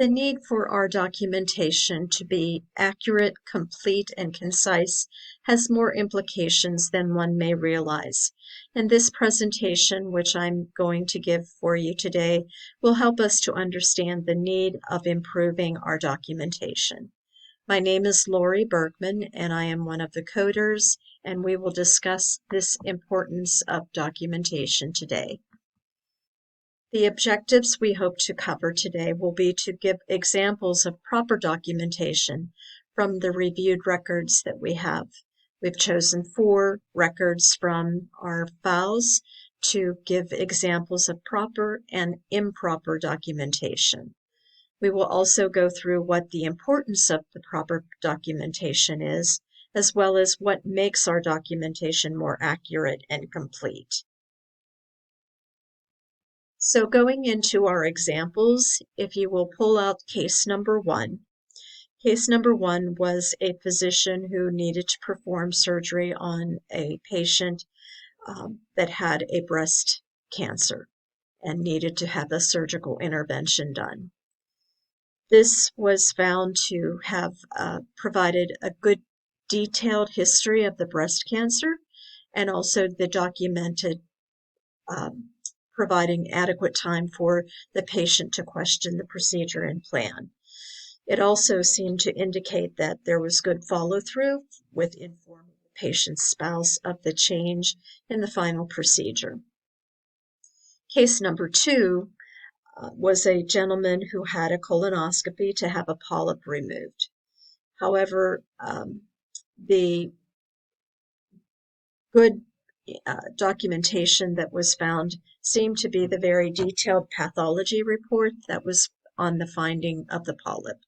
The need for our documentation to be accurate, complete, and concise has more implications than one may realize. And this presentation, which I'm going to give for you today, will help us to understand the need of improving our documentation. My name is Lori Bergman, and I am one of the coders, and we will discuss this importance of documentation today. The objectives we hope to cover today will be to give examples of proper documentation from the reviewed records that we have. We've chosen 4 records from our files to give examples of proper and improper documentation. We will also go through what the importance of the proper documentation is, as well as what makes our documentation more accurate and complete. So going into our examples, if you will pull out case number 1. Case number 1 was a physician who needed to perform surgery on a patient that had a breast cancer and needed to have a surgical intervention done. This was found to have provided a good detailed history of the breast cancer and also the documented providing adequate time for the patient to question the procedure and plan. It also seemed to indicate that there was good follow-through with informing the patient's spouse of the change in the final procedure. Case number 2 was a gentleman who had a colonoscopy to have a polyp removed. However, the good documentation that was found seemed to be the very detailed pathology report that was on the finding of the polyp.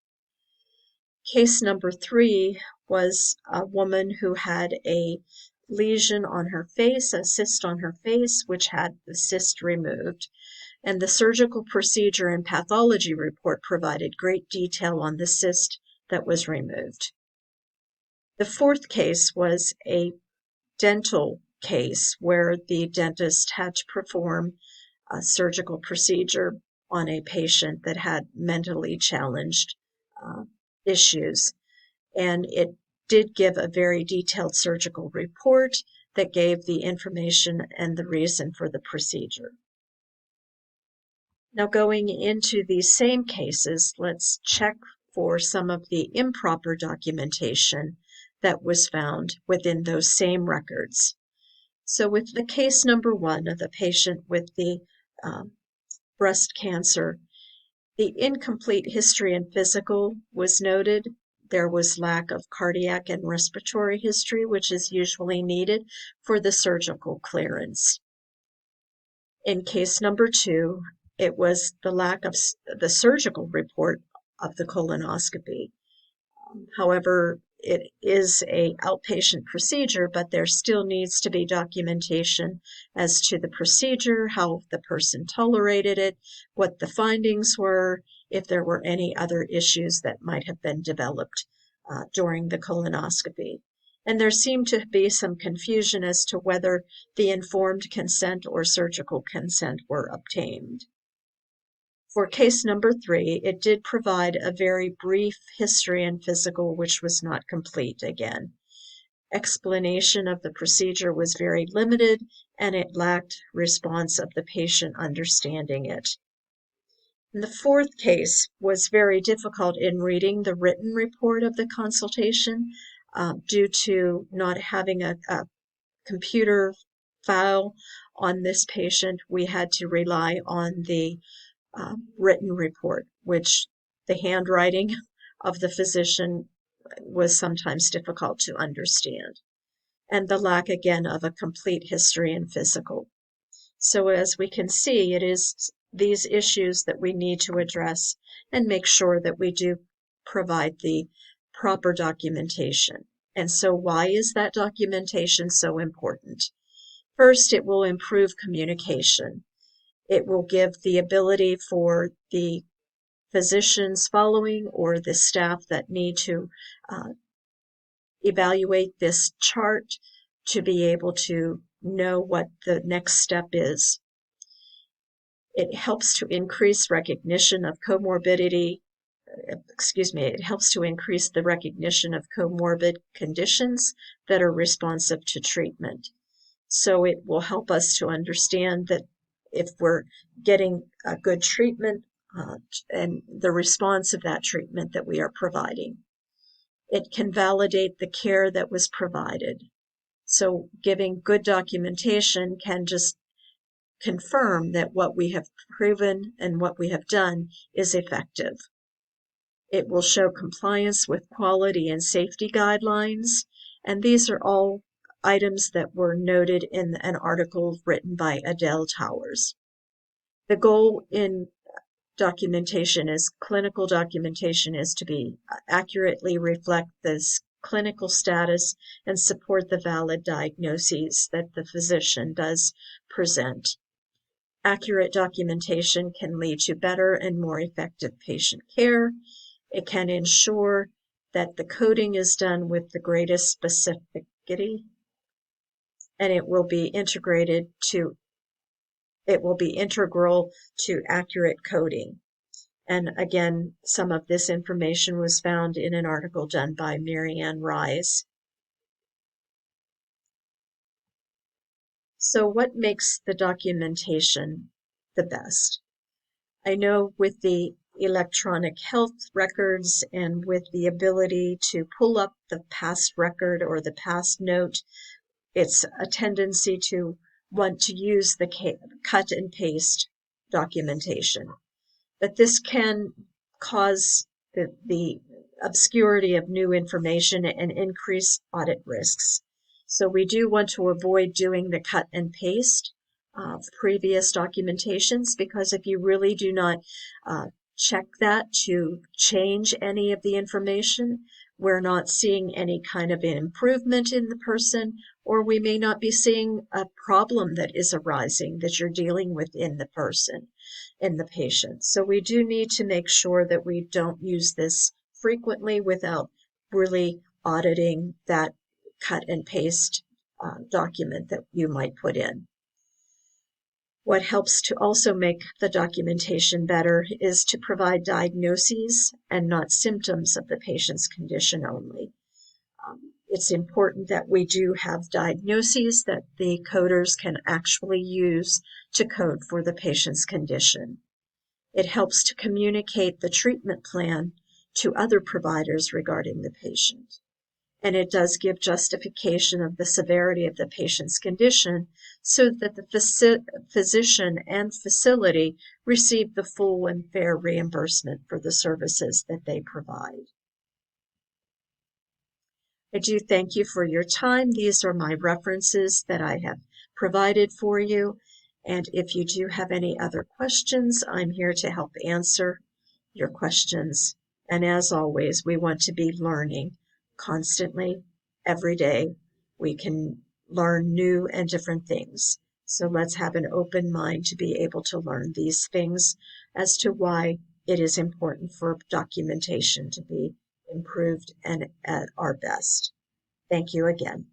Case number 3 was a woman who had a lesion on her face, a cyst on her face, which had the cyst removed. And the surgical procedure and pathology report provided great detail on the cyst that was removed. The 4th case was a dental case where the dentist had to perform a surgical procedure on a patient that had mentally challenged issues. And it did give a very detailed surgical report that gave the information and the reason for the procedure. Now going into these same cases, let's check for some of the improper documentation that was found within those same records. So with the case number 1 of the patient with the breast cancer, the incomplete history and physical was noted. There was lack of cardiac and respiratory history, which is usually needed for the surgical clearance. In case number 2, it was the lack of the surgical report of the colonoscopy. However, it is an outpatient procedure, but there still needs to be documentation as to the procedure, how the person tolerated it, what the findings were, if there were any other issues that might have been developed during the colonoscopy. And there seemed to be some confusion as to whether the informed consent or surgical consent were obtained. For case number 3, it did provide a very brief history and physical, which was not complete again. Explanation of the procedure was very limited, and it lacked response of the patient understanding it. And the 4th case was very difficult in reading the written report of the consultation due to not having a computer file on this patient. We had to rely on the written report, which the handwriting of the physician was sometimes difficult to understand, and the lack again of a complete history and physical. So as we can see, it is these issues that we need to address and make sure that we do provide the proper documentation. And so why is that documentation so important? First, it will improve communication. It will give the ability for the physicians following or the staff that need to evaluate this chart to be able to know what the next step is. It helps to increase recognition of comorbidity it helps to increase the recognition of comorbid conditions that are responsive to treatment. So it will help us to understand that if we're getting a good treatment and the response of that treatment that we are providing. It can validate the care that was provided. So giving good documentation can just confirm that what we have proven and what we have done is effective. It will show compliance with quality and safety guidelines, and these are all items that were noted in an article written by Adele Towers. The goal in clinical documentation is to be accurately reflect this clinical status and support the valid diagnoses that the physician does present. Accurate documentation can lead to better and more effective patient care. It can ensure that the coding is done with the greatest specificity, and it will be integral to accurate coding. And again, some of this information was found in an article done by Marianne Rise. So what makes the documentation the best? I know with the electronic health records and with the ability to pull up the past record or the past note, it's a tendency to want to use the cut and paste documentation. But this can cause the obscurity of new information and increase audit risks. So we do want to avoid doing the cut and paste of previous documentations, because if you really do not check that to change any of the information, we're not seeing any kind of improvement in the person, or we may not be seeing a problem that is arising that you're dealing with in the person, in the patient. So we do need to make sure that we don't use this frequently without really auditing that cut and paste document that you might put in. What helps to also make the documentation better is to provide diagnoses and not symptoms of the patient's condition only. It's important that we do have diagnoses that the coders can actually use to code for the patient's condition. It helps to communicate the treatment plan to other providers regarding the patient. And it does give justification of the severity of the patient's condition so that the physician and facility receive the full and fair reimbursement for the services that they provide. I do thank you for your time. These are my references that I have provided for you. And if you do have any other questions, I'm here to help answer your questions. And as always, we want to be learning constantly, every day. We can learn new and different things. So let's have an open mind to be able to learn these things as to why it is important for documentation to be improved and at our best. Thank you again.